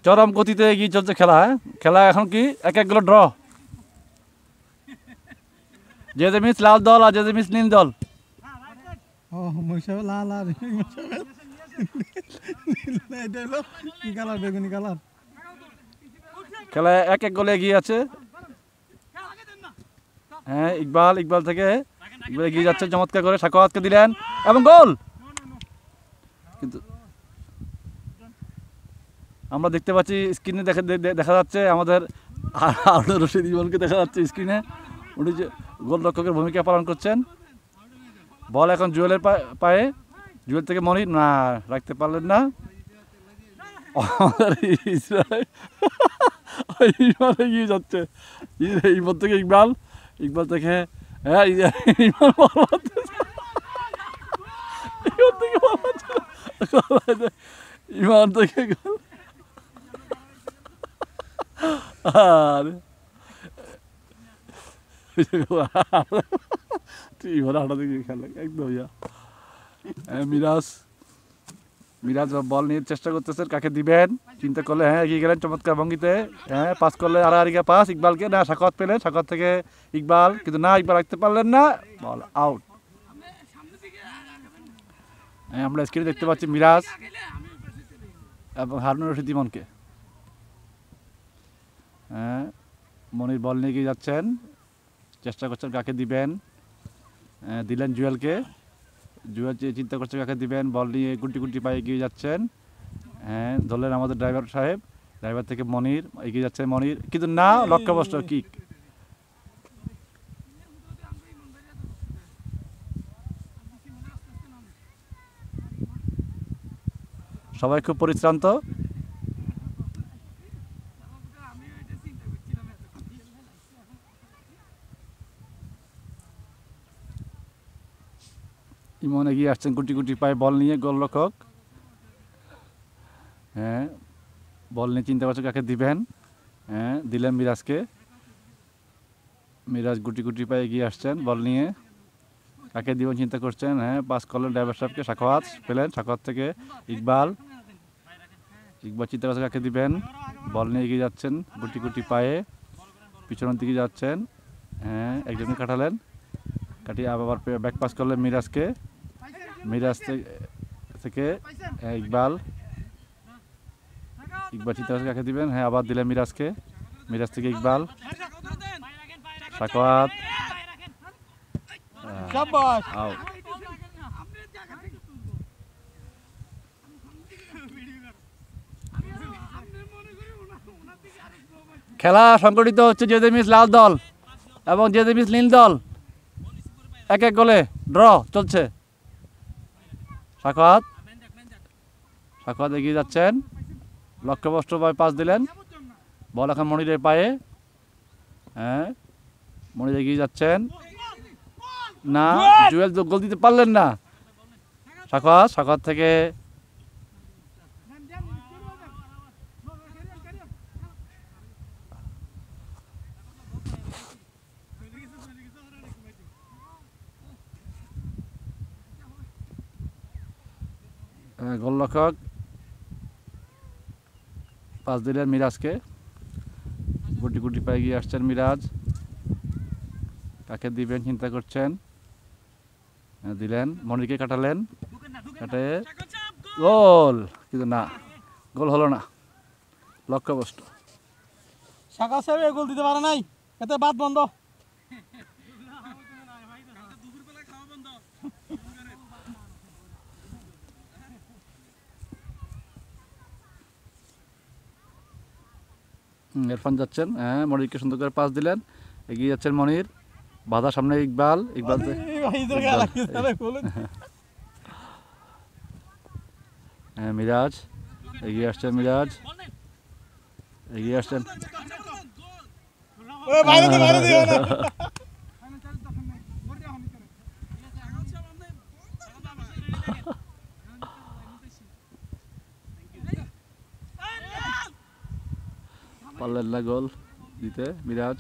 চরম গতিতে এগিয়ে চলছে খেলা। খেলা এখন কি 1-1 গোলে ড্র। যে মিস লাল দল আর যে মিস নীল দল। খেলা 1-1 গোলে এগিয়ে আছে। হ্যাঁ ইকবাল থেকে এগিয়ে যাচ্ছে চমৎকার করে, সাখাওয়াতকে দিলেন এবং গোল। কিন্তু আমরা দেখতে পাচ্ছি স্ক্রিনে দেখা যাচ্ছে আমাদের হারুনুর রশিদ ইমনকে দেখা যাচ্ছে স্ক্রিনে। উনি যে গোলরক্ষকের ভূমিকা পালন করছেন। বল এখন জুয়েলের পায়ে, জুয়েল থেকে মনির না রাখতে পারলেন না। এগিয়ে যাচ্ছে ইমন থেকে ইকবাল থেকে হ্যাঁ ইমান থেকে আর খেলা একদম মিরাজ বল নিয়ে চেষ্টা করতেছেন, কাকে দিবেন চিন্তা করলে। হ্যাঁ এগিয়ে গেলেন চমৎকার ভঙ্গিতে। হ্যাঁ পাস করলে আড়াআড়িকে পাস ইকবালকে, না সাখাওয়াত পেলেন, সাখাওয়াত থেকে ইকবাল, কিন্তু না ইকবাল রাখতে পারলেন না, বল আউট। আমরা স্ক্রিনে দেখতে পাচ্ছি মিরাজ এবং হারুনুর রশিদ ইমনকে। হ্যাঁ মনির বল নিয়ে এগিয়ে যাচ্ছেন, চেষ্টা করছেন কাকে দিবেন, দিলেন জুয়েলকে। জুয়েল চিন্তা করছে কাকে দিবেন, বল নিয়ে গুটি পায়ে এগিয়ে যাচ্ছেন। হ্যাঁ ধরলেন আমাদের ড্রাইভার সাহেব, ড্রাইভার থেকে মনির এগিয়ে যাচ্ছে মনির, কিন্তু না লক্ষ্যভ্রষ্ট কিক। সবাই খুব পরিশ্রান্ত। ইমন এগিয়ে আসছেন গুটি পায়ে বল নিয়ে, গোলরক্ষক। হ্যাঁ বল নিয়ে চিন্তা করছে কাকে দিবেন, হ্যাঁ দিলেন মিরাজকে। মিরাজ গুটি পায়ে এগিয়ে আসছেন বল নিয়ে, কাকে দিবেন চিন্তা করছেন। হ্যাঁ পাস করলেন ড্রাইভার সাহেবকে, সাখাওয়াত পেলেন, সাখাওয়াত থেকে ইকবাল চিন্তা করছে কাকে দিবেন, বল নিয়ে এগিয়ে যাচ্ছেন গুটি পায়ে, পিছনের দিকে যাচ্ছেন। হ্যাঁ একজনকে কাটালেন, কাটিয়ে আবার ব্যাক পাস করলেন মিরাজকে, মিরাজ থেকে ইকবাল চিন্তা করছে কাকে দিবেন। হ্যাঁ আবার দিলেন মিরাজকে, মিরাজ থেকে ইকবাল, সাখাওয়াত আউট। খেলা সংগঠিত হচ্ছে যে মিস লাল দল এবং যে মিস নীল দল। 1-1 গোলে ড্র চলছে। সাখাওয়াত এগিয়ে যাচ্ছেন, লক্ষ্যভ্রষ্ট পাস দিলেন, বল এখন মনিরের পায়ে। হ্যাঁ মনির এগিয়ে যাচ্ছেন, না জুয়েল গোল দিতে পারলেন না। সাখাওয়াত থেকে গোলরক্ষক পাস দিলেন মিরাজকে, গুটি পায়ে এগিয়ে আসছেন মিরাজ, কাকে দিবেন চিন্তা করছেন। দিলেন মনিরকে, কাটালেন, কাটে গোল, কিন্তু না গোল হলো না, লক্ষ্যভ্রষ্ট। সাকা সাহেব গোল দিতে পারে নাই, এতে বাদ বন্ধ। ইরফান যাচ্ছেন, হ্যাঁ মনিরকে সুন্দর করে পাস দিলেন, এগিয়ে যাচ্ছেন মনির, বাধা সামনে ইকবাল হ্যাঁ মিরাজ এগিয়ে আসছেন, পারলেন না গোল দিতে মিরাজ।